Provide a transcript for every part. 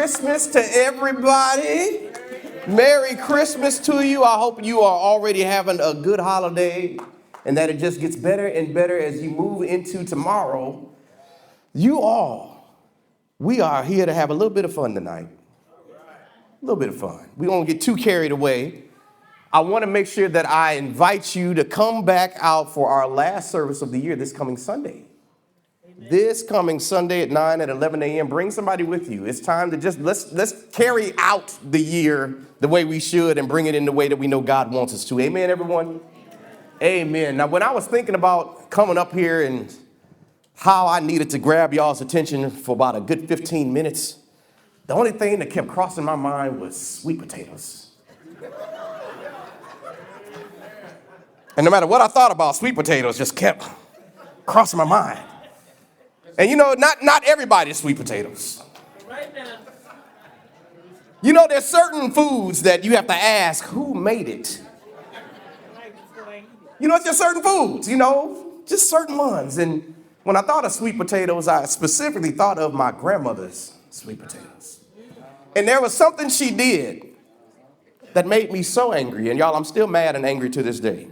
Christmas to everybody. Merry Christmas to you. I hope you are already having a good holiday and that it just gets better and better as you move into tomorrow. We are here to have a little bit of fun tonight. A little bit of fun. We won't get too carried away. I want to make sure that I invite you to come back out for our last service of the year this coming Sunday. This coming Sunday at 9 and 11 a.m. Bring somebody with you. It's time to just let's carry out the year the way we should and bring it in the way that we know God wants us to. Amen, everyone? Amen. Now, when I was thinking about coming up here and how I needed to grab y'all's attention for about a good 15 minutes, the only thing that kept crossing my mind was sweet potatoes. And no matter what I thought about, sweet potatoes just kept crossing my mind. And you know, not everybody's sweet potatoes. You know, there's certain foods that you have to ask, who made it? You know, it's just certain foods, just certain ones. And when I thought of sweet potatoes, I specifically thought of my grandmother's sweet potatoes. And there was something she did that made me so angry. And y'all, I'm still mad and angry to this day.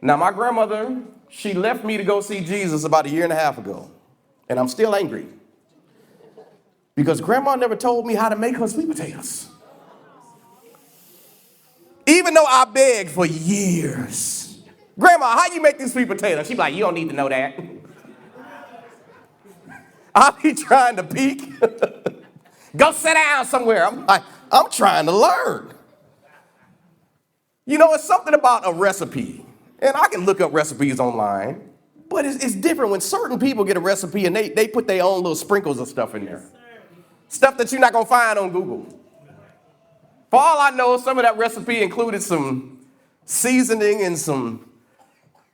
Now, my grandmother, she left me to go see Jesus about 1.5 years ago. And I'm still angry. Because grandma never told me how to make her sweet potatoes. Even though I begged for years. Grandma, how you make these sweet potatoes? She's like, you don't need to know that. I'll be trying to peek. Go sit down somewhere. I'm like, I'm trying to learn. You know, it's something about a recipe. And I can look up recipes online, but it's different when certain people get a recipe and they put their own little sprinkles of stuff in there. Stuff that you're not going to find on Google. For all I know, some of that recipe included some seasoning and some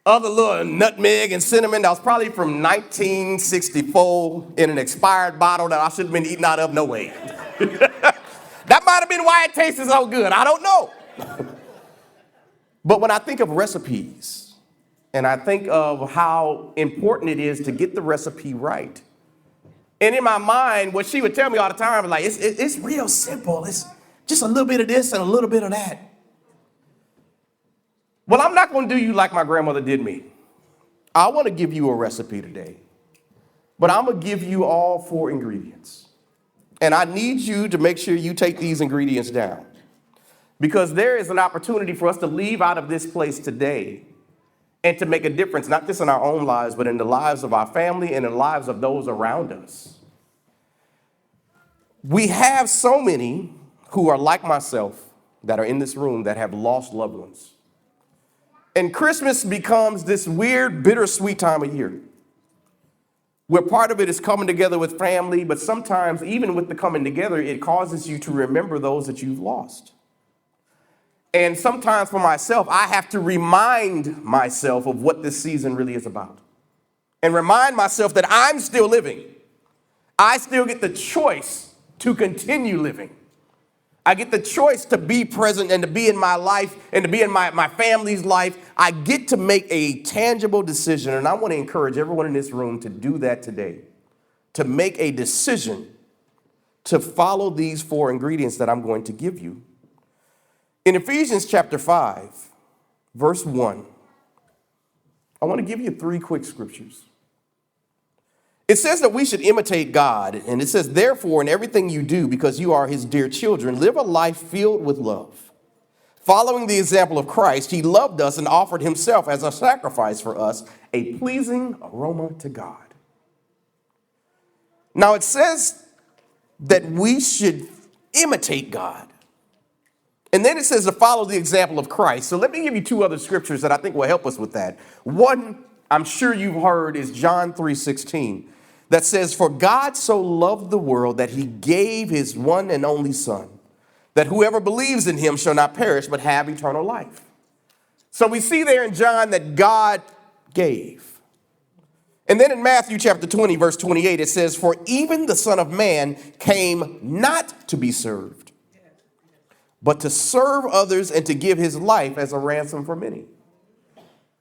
other little nutmeg and cinnamon that was probably from 1964 in an expired bottle that I should have been eating out of no way. That might have been why it tasted so good. I don't know. But when I think of recipes, and I think of how important it is to get the recipe right, and in my mind, what she would tell me all the time, like, it's real simple. It's just a little bit of this and a little bit of that. Well, I'm not going to do you like my grandmother did me. I want to give you a recipe today, but I'm going to give you all 4 ingredients. And I need you to make sure you take these ingredients down. Because there is an opportunity for us to leave out of this place today and to make a difference, not just in our own lives, but in the lives of our family and in the lives of those around us. We have so many who are like myself that are in this room that have lost loved ones. And Christmas becomes this weird, bittersweet time of year, where part of it is coming together with family, but sometimes even with the coming together, it causes you to remember those that you've lost. And sometimes for myself, I have to remind myself of what this season really is about. And remind myself that I'm still living. I still get the choice to continue living. I get the choice to be present and to be in my life and to be in my family's life. I get to make a tangible decision. And I want to encourage everyone in this room to do that today. To make a decision to follow these 4 ingredients that I'm going to give you. In Ephesians chapter 5, verse 1, I want to give you 3 quick scriptures. It says that we should imitate God, and it says, therefore, in everything you do, because you are his dear children, live a life filled with love. Following the example of Christ, he loved us and offered himself as a sacrifice for us, a pleasing aroma to God. Now, it says that we should imitate God. And then it says to follow the example of Christ. So let me give you 2 other scriptures that I think will help us with that. One, I'm sure you've heard, is John 3:16, that says, for God so loved the world that he gave his one and only Son, that whoever believes in him shall not perish but have eternal life. So we see there in John that God gave. And then in Matthew chapter 20, verse 28, it says, for even the Son of Man came not to be served, but to serve others and to give his life as a ransom for many.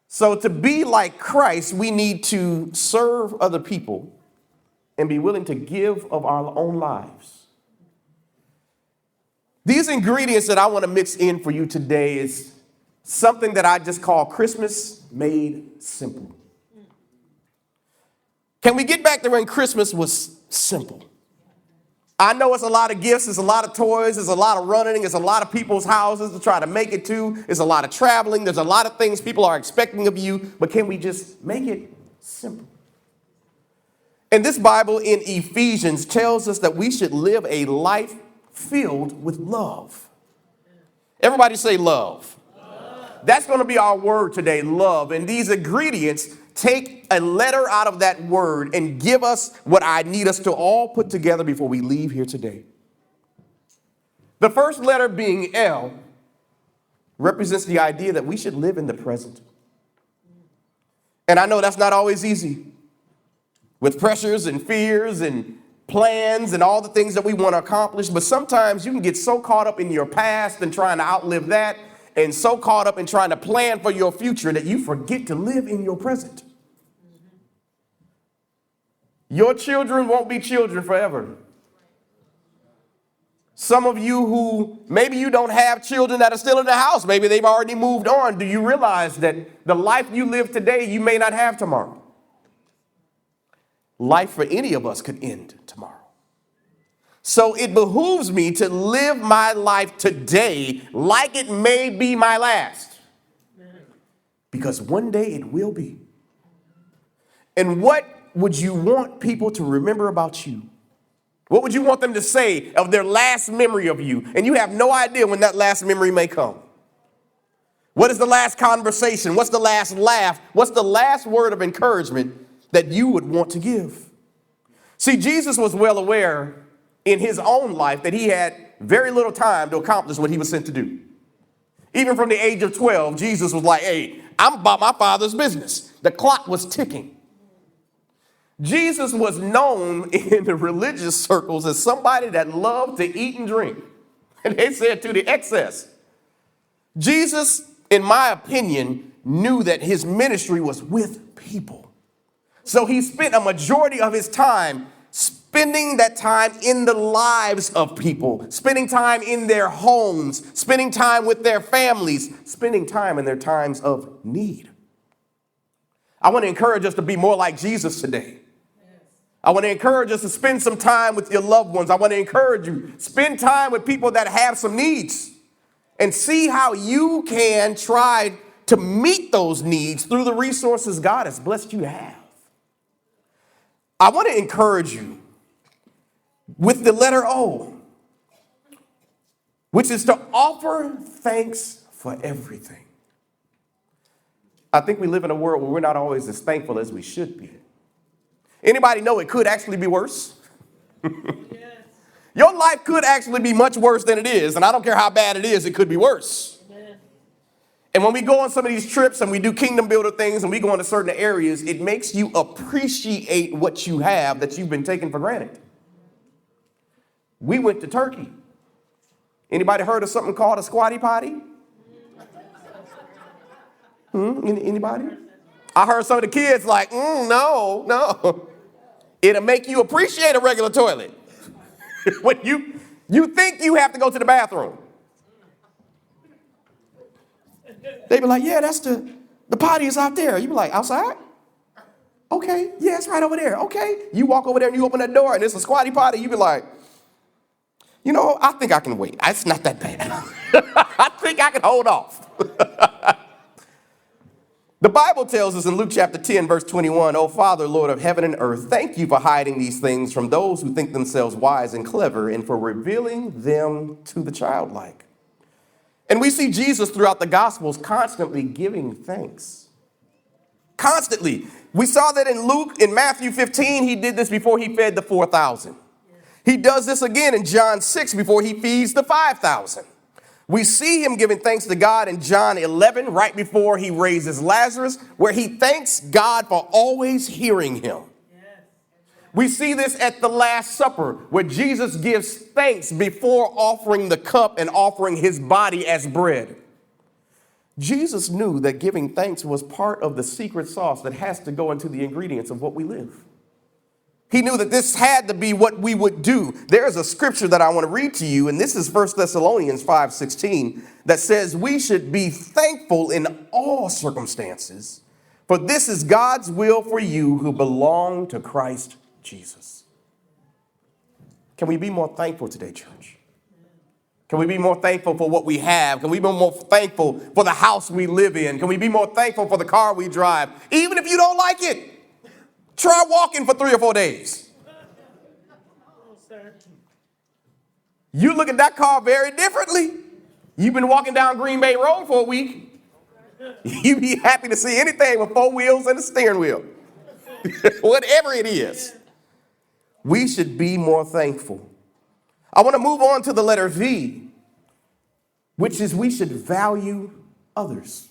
So to be like Christ, we need to serve other people and be willing to give of our own lives. These ingredients that I want to mix in for you today is something that I just call Christmas made simple. Can we get back to when Christmas was simple? I know it's a lot of gifts, it's a lot of toys, it's a lot of running, it's a lot of people's houses to try to make it to, it's a lot of traveling, there's a lot of things people are expecting of you, but can we just make it simple? And this Bible in Ephesians tells us that we should live a life filled with love. Everybody say love. That's going to be our word today, love. And these ingredients take a letter out of that word and give us what I need us to all put together before we leave here today. The first letter, being L, represents the idea that we should live in the present. And I know that's not always easy, with pressures and fears and plans and all the things that we want to accomplish. But sometimes you can get so caught up in your past and trying to outlive that, and so caught up in trying to plan for your future that you forget to live in your present. Your children won't be children forever. Some of you who maybe you don't have children that are still in the house, maybe they've already moved on. Do you realize that the life you live today, you may not have tomorrow? Life for any of us could end tomorrow. So it behooves me to live my life today like it may be my last. Because one day it will be. And what would you want people to remember about you? What would you want them to say of their last memory of you? And you have no idea when that last memory may come. What is the last conversation? What's the last laugh? What's the last word of encouragement that you would want to give? See, Jesus was well aware in his own life that he had very little time to accomplish what he was sent to do. Even from the age of 12, Jesus was like, hey, I'm about my Father's business. The clock was ticking. Jesus was known in the religious circles as somebody that loved to eat and drink. And they said to the excess. Jesus, in my opinion, knew that his ministry was with people. So he spent a majority of his time spending that time in the lives of people, spending time in their homes, spending time with their families, spending time in their times of need. I want to encourage us to be more like Jesus today. I want to encourage us to spend some time with your loved ones. I want to encourage you, spend time with people that have some needs and see how you can try to meet those needs through the resources God has blessed you to have. I want to encourage you with the letter O, which is to offer thanks for everything. I think we live in a world where we're not always as thankful as we should be. Anybody know it could actually be worse? Yes. Your life could actually be much worse than it is, and I don't care how bad it is, it could be worse. Amen. And when we go on some of these trips and we do kingdom builder things and we go into certain areas, it makes you appreciate what you have that you've been taking for granted. We went to Turkey. Anybody heard of something called a squatty potty? Anybody? I heard some of the kids like, no. It'll make you appreciate a regular toilet. When you think you have to go to the bathroom. They be like, yeah, that's the potty is out there. You be like, outside? Okay, yeah, it's right over there. Okay. You walk over there and you open that door and it's a squatty potty. You be like, I think I can wait. It's not that bad. I think I can hold off. The Bible tells us in Luke chapter 10, verse 21, "O Father, Lord of heaven and earth, thank you for hiding these things from those who think themselves wise and clever and for revealing them to the childlike." And we see Jesus throughout the Gospels constantly giving thanks. Constantly. We saw that in Matthew 15, he did this before he fed the 4,000. He does this again in John 6 before he feeds the 5,000. We see him giving thanks to God in John 11, right before he raises Lazarus, where he thanks God for always hearing him. Yes. We see this at the Last Supper, where Jesus gives thanks before offering the cup and offering his body as bread. Jesus knew that giving thanks was part of the secret sauce that has to go into the ingredients of what we live. He knew that this had to be what we would do. There is a scripture that I want to read to you, and this is 1 Thessalonians 5:16, that says we should be thankful in all circumstances, for this is God's will for you who belong to Christ Jesus. Can we be more thankful today, church? Can we be more thankful for what we have? Can we be more thankful for the house we live in? Can we be more thankful for the car we drive? Even if you don't like it, try walking for 3 or 4 days. You look at that car very differently. You've been walking down Green Bay Road for a week. You'd be happy to see anything with 4 wheels and a steering wheel. Whatever it is. We should be more thankful. I want to move on to the letter V, which is we should value others.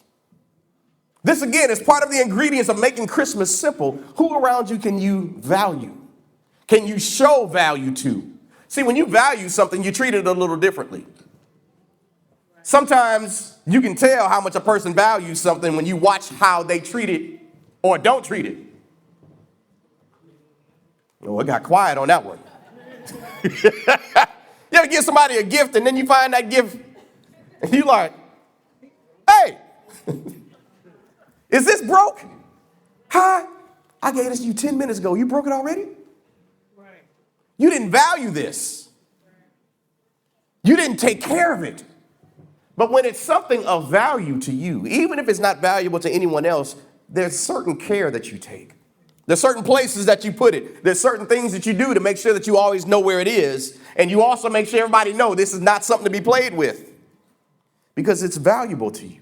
This, again, is part of the ingredients of making Christmas simple. Who around you can you value? Can you show value to? See, when you value something, you treat it a little differently. Sometimes you can tell how much a person values something when you watch how they treat it or don't treat it. Oh, it got quiet on that one. You ever give somebody a gift and then you find that gift and you like, hey, is this broke? Hi, I gave this to you 10 minutes ago. You broke it already? Right. You didn't value this. You didn't take care of it. But when it's something of value to you, even if it's not valuable to anyone else, there's certain care that you take. There's certain places that you put it. There's certain things that you do to make sure that you always know where it is. And you also make sure everybody knows this is not something to be played with because it's valuable to you.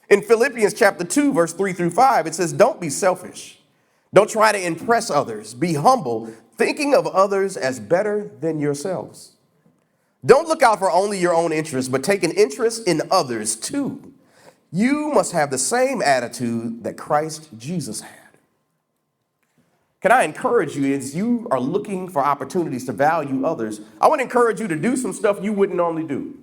In Philippians chapter 2, verse 3-5, it says, don't be selfish. Don't try to impress others. Be humble, thinking of others as better than yourselves. Don't look out for only your own interests, but take an interest in others too. You must have the same attitude that Christ Jesus had. Can I encourage you, as you are looking for opportunities to value others, I want to encourage you to do some stuff you wouldn't normally do.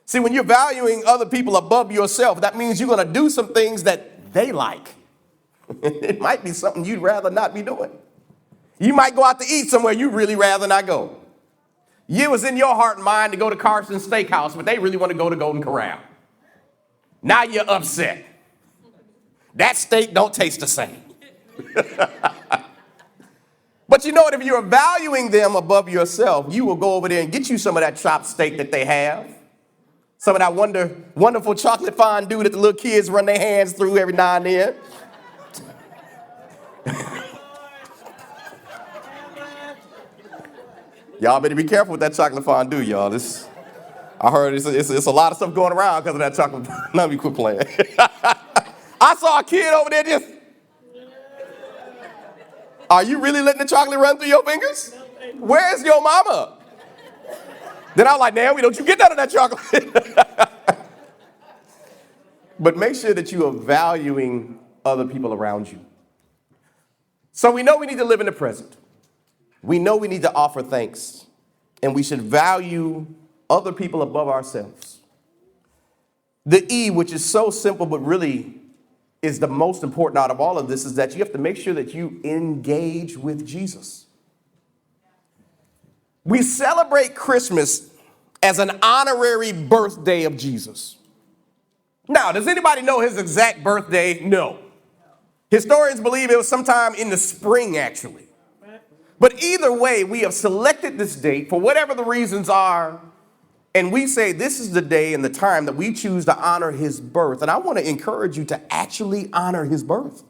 See, when you're valuing other people above yourself, that means you're going to do some things that they like. It might be something you'd rather not be doing. You might go out to eat somewhere you'd really rather not go. It was in your heart and mind to go to Carson's Steakhouse, but they really want to go to Golden Corral. Now you're upset. That steak don't taste the same. But you know what? If you're valuing them above yourself, you will go over there and get you some of that chopped steak that they have. Some of that wonderful chocolate fondue that the little kids run their hands through every now and then. Y'all better be careful with that chocolate fondue, y'all. I heard it's a lot of stuff going around because of that chocolate. Let me quit playing. I saw a kid over there just. Are you really letting the chocolate run through your fingers? Where's your mama? Then I was like, Naomi, don't you get none of that chocolate. But make sure that you are valuing other people around you. So we know we need to live in the present. We know we need to offer thanks. And we should value other people above ourselves. The E, which is so simple but really is the most important out of all of this, is that you have to make sure that you engage with Jesus. We celebrate Christmas as an honorary birthday of Jesus. Now, does anybody know his exact birthday? No. Historians believe it was sometime in the spring, actually. But either way, we have selected this date for whatever the reasons are, and we say this is the day and the time that we choose to honor his birth. And I want to encourage you to actually honor his birth.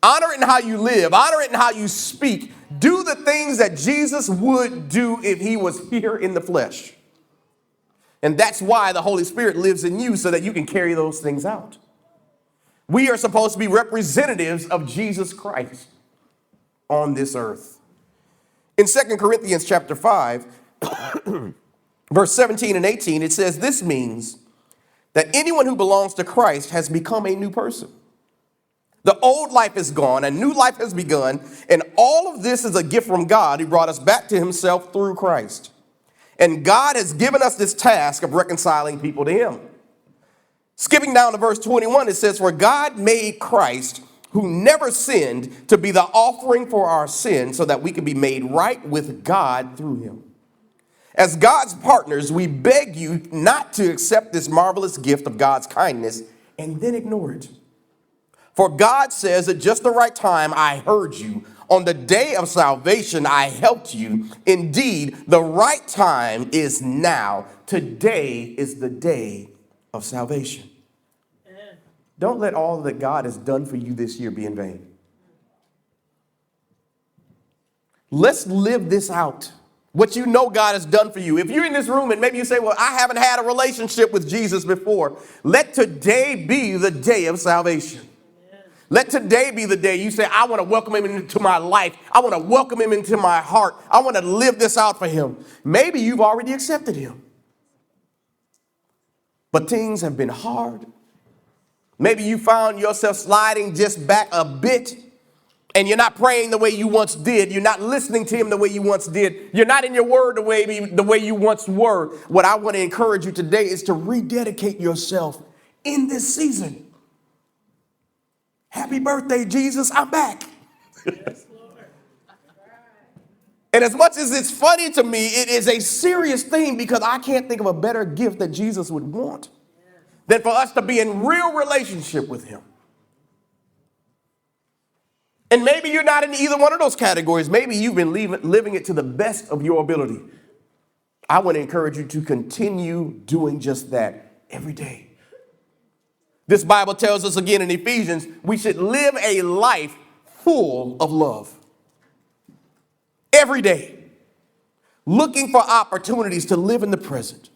Honor it in how you live. Honor it in how you speak. Do the things that Jesus would do if he was here in the flesh. And that's why the Holy Spirit lives in you, so that you can carry those things out. We are supposed to be representatives of Jesus Christ on this earth. In 2 Corinthians chapter 5, verse 17 and 18, it says, this means that anyone who belongs to Christ has become a new person. The old life is gone, a new life has begun, and all of this is a gift from God who brought us back to himself through Christ. And God has given us this task of reconciling people to him. Skipping down to verse 21, it says, for God made Christ, who never sinned, to be the offering for our sin so that we can be made right with God through him. As God's partners, we beg you not to accept this marvelous gift of God's kindness and then ignore it. For God says, at just the right time, I heard you. On the day of salvation, I helped you. Indeed, the right time is now. Today is the day of salvation. Don't let all that God has done for you this year be in vain. Let's live this out. What you know God has done for you. If you're in this room and maybe you say, well, I haven't had a relationship with Jesus before, let today be the day of salvation. Let today be the day you say, I want to welcome him into my life. I want to welcome him into my heart. I want to live this out for him. Maybe you've already accepted him, but things have been hard. Maybe you found yourself sliding just back a bit, and you're not praying the way you once did. You're not listening to him the way you once did. You're not in your word the way you once were. What I want to encourage you today is to rededicate yourself in this season. Happy birthday, Jesus, I'm back. Yes, Lord. And as much as it's funny to me, it is a serious thing, because I can't think of a better gift that Jesus would want than for us to be in real relationship with him. And maybe you're not in either one of those categories. Maybe you've been living it to the best of your ability. I want to encourage you to continue doing just that every day. This Bible tells us again in Ephesians, we should live a life full of love. Every day. Looking for opportunities to live in the present.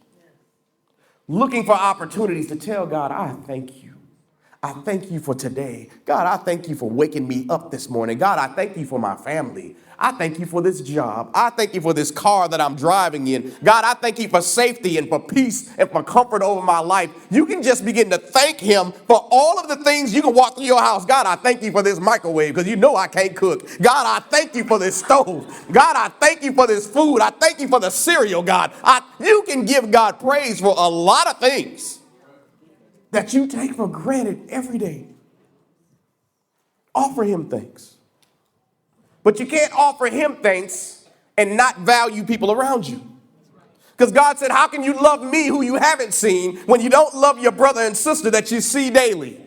Looking for opportunities to tell God, I thank you. I thank you for today. God, I thank you for waking me up this morning. God, I thank you for my family. I thank you for this job. I thank you for this car that I'm driving in. God, I thank you for safety and for peace and for comfort over my life. You can just begin to thank him for all of the things. You can walk through your house. God, I thank you for this microwave, because you know I can't cook. God, I thank you for this stove. God, I thank you for this food. I thank you for the cereal, God. You can give God praise for a lot of things that you take for granted every day. Offer him thanks. But you can't offer him thanks and not value people around you. Because God said, how can you love me who you haven't seen when you don't love your brother and sister that you see daily?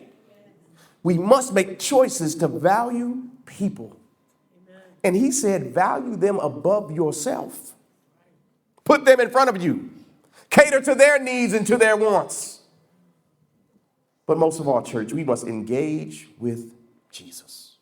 We must make choices to value people. And he said, value them above yourself. Put them in front of you. Cater to their needs and to their wants. But most of all, church, we must engage with Jesus.